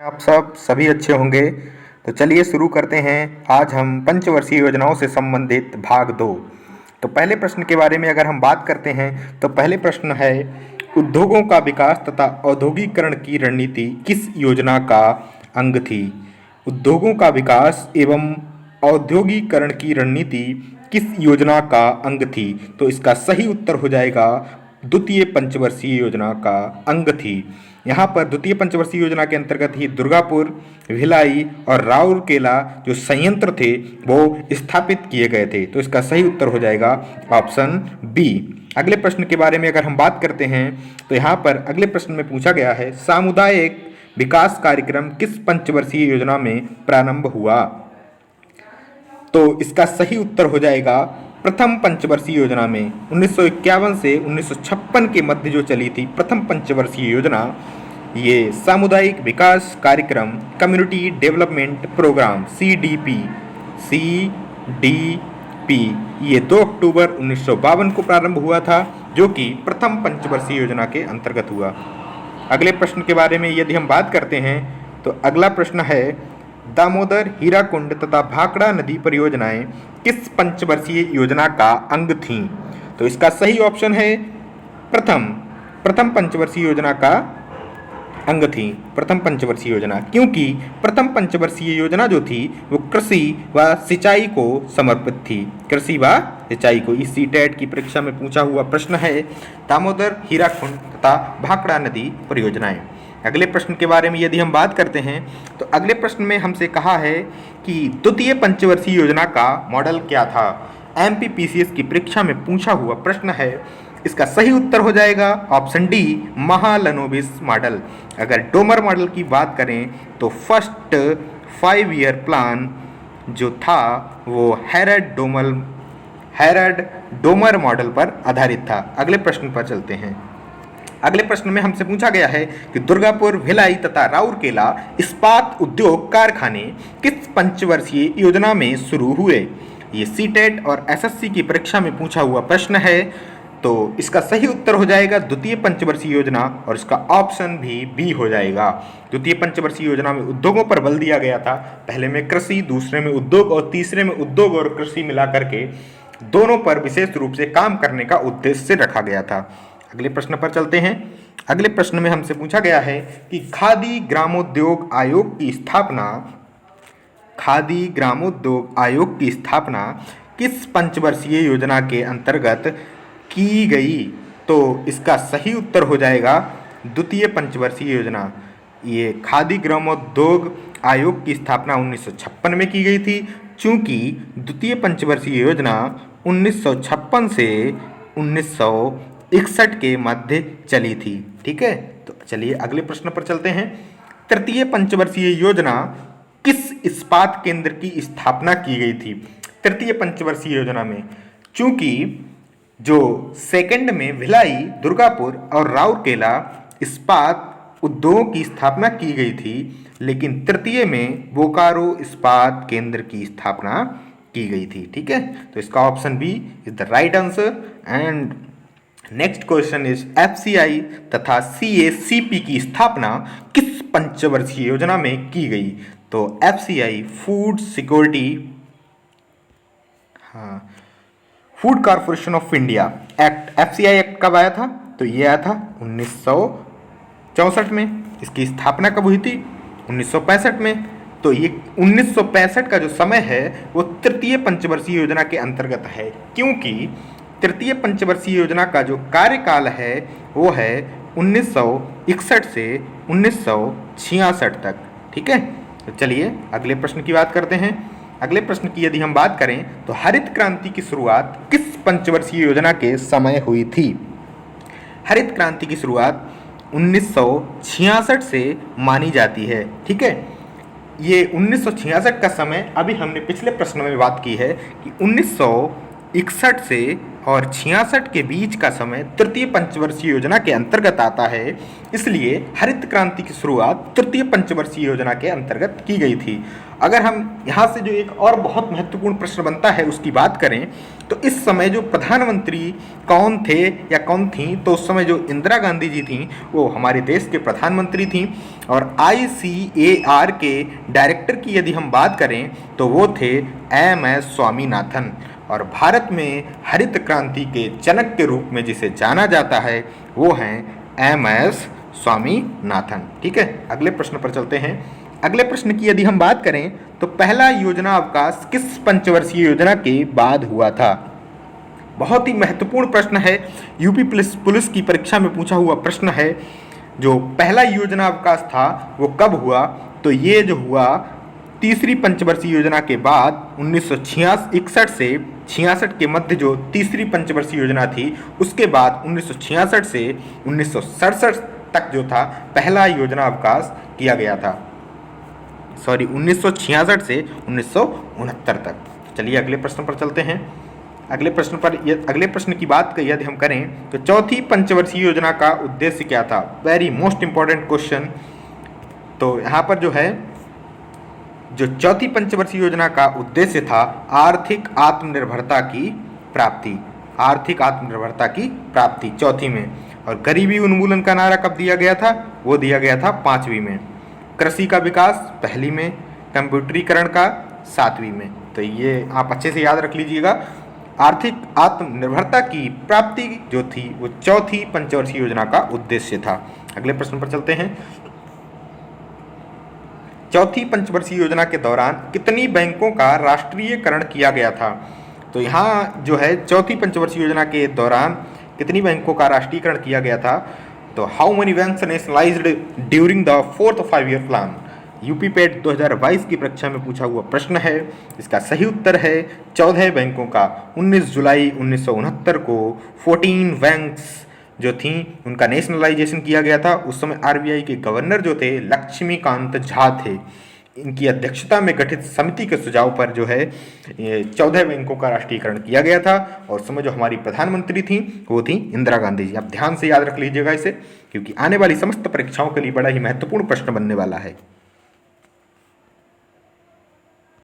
आप सब सभी अच्छे होंगे। तो चलिए शुरू करते हैं। आज हम पंचवर्षीय योजनाओं से संबंधित भाग 2। तो पहले प्रश्न के बारे में अगर हम बात करते हैं तो पहले प्रश्न है, उद्योगों का विकास तथा औद्योगिकरण की रणनीति किस योजना का अंग थी? उद्योगों का विकास एवं औद्योगिकरण की रणनीति किस योजना का अंग थी? तो इसका सही उत्तर हो जाएगा द्वितीय पंचवर्षीय योजना का अंग थी। यहाँ पर द्वितीय पंचवर्षीय योजना के अंतर्गत ही दुर्गापुर, भिलाई और राउरकेला जो संयंत्र थे वो स्थापित किए गए थे। तो इसका सही उत्तर हो जाएगा ऑप्शन बी। अगले प्रश्न के बारे में अगर हम बात करते हैं तो यहाँ पर अगले प्रश्न में पूछा गया है, सामुदायिक विकास कार्यक्रम किस पंचवर्षीय योजना में प्रारंभ हुआ? तो इसका सही उत्तर हो जाएगा प्रथम पंचवर्षीय योजना में। 1951 से 1956 के मध्य जो चली थी प्रथम पंचवर्षीय योजना, ये सामुदायिक विकास कार्यक्रम कम्युनिटी डेवलपमेंट प्रोग्राम CDP ये 2 अक्टूबर 1952 को प्रारंभ हुआ था, जो कि प्रथम पंचवर्षीय योजना के अंतर्गत हुआ। अगले प्रश्न के बारे में यदि हम बात करते हैं तो अगला प्रश्न है, दामोदर, हीराकुंड तथा भाखड़ा नदी परियोजनाएं किस पंचवर्षीय योजना का अंग थीं? तो इसका सही ऑप्शन है प्रथम पंचवर्षीय योजना का अंग थी प्रथम पंचवर्षीय योजना, क्योंकि प्रथम पंचवर्षीय योजना जो थी वो कृषि व सिंचाई को समर्पित थी। कृषि व सिंचाई को इस सीटेट की परीक्षा में पूछा हुआ प्रश्न है, दामोदर, हीराकुंड तथा भाखड़ा नदी परियोजनाएं। अगले प्रश्न के बारे में यदि हम बात करते हैं तो अगले प्रश्न में हमसे कहा है कि द्वितीय पंचवर्षीय योजना का मॉडल क्या था? MPPCS की परीक्षा में पूछा हुआ प्रश्न है। इसका सही उत्तर हो जाएगा ऑप्शन डी, महालनोबिस मॉडल। अगर डोमर मॉडल की बात करें तो फर्स्ट 5 ईयर प्लान जो था वो हैरड डोमर मॉडल पर आधारित था। अगले प्रश्न पर चलते हैं। अगले प्रश्न में हमसे पूछा गया है कि दुर्गापुर, भिलाई तथा राउरकेला इस्पात उद्योग कारखाने किस पंचवर्षीय योजना में शुरू हुए? ये सीटेट और SSC की परीक्षा में पूछा हुआ प्रश्न है। तो इसका सही उत्तर हो जाएगा द्वितीय पंचवर्षीय योजना, और इसका ऑप्शन भी बी हो जाएगा। द्वितीय पंचवर्षीय योजना में उद्योगों पर बल दिया गया था। पहले में कृषि, दूसरे में उद्योग और तीसरे में उद्योग और कृषि मिला करके दोनों पर विशेष रूप से काम करने का उद्देश्य रखा गया था। अगले प्रश्न पर चलते हैं। अगले प्रश्न में हमसे पूछा गया है कि खादी ग्रामोद्योग आयोग की स्थापना किस पंचवर्षीय योजना के अंतर्गत की गई? तो इसका सही उत्तर हो जाएगा द्वितीय पंचवर्षीय योजना। ये खादी ग्रामोद्योग आयोग की स्थापना 1956 में की गई थी, चूंकि द्वितीय पंचवर्षीय योजना 1956 से 1961 के मध्य चली थी। ठीक है, तो चलिए अगले प्रश्न पर चलते हैं। तृतीय पंचवर्षीय योजना किस इस्पात केंद्र की स्थापना की गई थी? तृतीय पंचवर्षीय योजना में चूंकि जो सेकंड में भिलाई, दुर्गापुर और राउरकेला इस्पात उद्योगों की स्थापना की गई थी, लेकिन तृतीय में बोकारो इस्पात केंद्र की स्थापना की गई थी। ठीक है, तो इसका option B is the right answer. And next question is, FCI तथा CACP की स्थापना किस पंचवर्षीय योजना में की गई? तो FCI food corporation of India act, FCI act कब आया था? तो ये आया था 1964 में। इसकी स्थापना कब हुई थी? 1965 में। तो ये 1965 का जो समय है वो तृतीय पंचवर्षीय योजना के अंतर्गत है, क्योंकि तृतीय पंचवर्षीय योजना का जो कार्यकाल है वो है 1961 से 1966 तक। ठीक है, तो चलिए अगले प्रश्न की बात करते हैं। अगले प्रश्न की यदि हम बात करें तो हरित क्रांति की शुरुआत किस पंचवर्षीय योजना के समय हुई थी? हरित क्रांति की शुरुआत 1966 से मानी जाती है। ठीक है, ये 1966 का समय अभी हमने पिछले प्रश्न में बात की है कि 1961 से और 66 के बीच का समय तृतीय पंचवर्षीय योजना के अंतर्गत आता है, इसलिए हरित क्रांति की शुरुआत तृतीय पंचवर्षीय योजना के अंतर्गत की गई थी। अगर हम यहाँ से जो एक और बहुत महत्वपूर्ण प्रश्न बनता है उसकी बात करें तो इस समय जो प्रधानमंत्री कौन थे या कौन थी, तो उस समय जो इंदिरा गांधी जी थी वो हमारे देश के प्रधानमंत्री थी। और ICAR के डायरेक्टर की यदि हम बात करें तो वो थे MS स्वामीनाथन। और भारत में हरित क्रांति के जनक के रूप में जिसे जाना जाता है वो हैं MS स्वामीनाथन। ठीक है, अगले प्रश्न पर चलते हैं। अगले प्रश्न की यदि हम बात करें तो पहला योजना अवकाश किस पंचवर्षीय योजना के बाद हुआ था? बहुत ही महत्वपूर्ण प्रश्न है, यूपी पुलिस की परीक्षा में पूछा हुआ प्रश्न है। जो पहला योजना अवकाश था वो कब हुआ? तो ये जो हुआ तीसरी पंचवर्षीय योजना के बाद 1961 से 66 के मध्य जो तीसरी पंचवर्षीय योजना थी उसके बाद 1966 से 1967 तक जो था पहला योजना अवकाश किया गया था। 1966 से 1969 तक। चलिए अगले प्रश्न पर चलते हैं। अगले प्रश्न की बात यदि हम करें तो चौथी पंचवर्षीय योजना का उद्देश्य क्या था? Very most important question. तो यहाँ पर जो है जो चौथी पंचवर्षीय योजना का उद्देश्य था आर्थिक आत्मनिर्भरता की प्राप्ति। आर्थिक आत्मनिर्भरता की प्राप्ति चौथी में। और गरीबी उन्मूलन का नारा कब दिया गया था? वो दिया गया था 5वीं में। कृषि का विकास पहली में, कंप्यूटरीकरण का 7वीं में। तो ये आप अच्छे से याद रख लीजिएगा। आर्थिक आत्मनिर्भरता की प्राप्ति जो थी वो चौथी पंचवर्षीय योजना का उद्देश्य था। अगले प्रश्न पर चलते हैं। चौथी पंचवर्षीय योजना के दौरान कितनी बैंकों का राष्ट्रीयकरण किया गया था? तो यहाँ जो है चौथी पंचवर्षीय योजना के दौरान कितनी बैंकों का राष्ट्रीयकरण किया गया था? तो how many banks nationalized during the 4th 5-year plan? UP PET 2022 की परीक्षा में पूछा हुआ प्रश्न है। इसका सही उत्तर है 14 बैंकों का। 19 जुलाई 1969 को 14 बैंक्स जो थी उनका नेशनलाइजेशन किया गया था। उस समय RBI के गवर्नर जो थे लक्ष्मीकांत झा थे। इनकी अध्यक्षता में गठित समिति के सुझाव पर जो है 14 बैंकों का राष्ट्रीयकरण किया गया था। और उस समय जो हमारी प्रधानमंत्री थी वो थी इंदिरा गांधी जी। आप ध्यान से याद रख लीजिएगा इसे, क्योंकि आने वाली समस्त परीक्षाओं के लिए बड़ा ही महत्वपूर्ण प्रश्न बनने वाला है।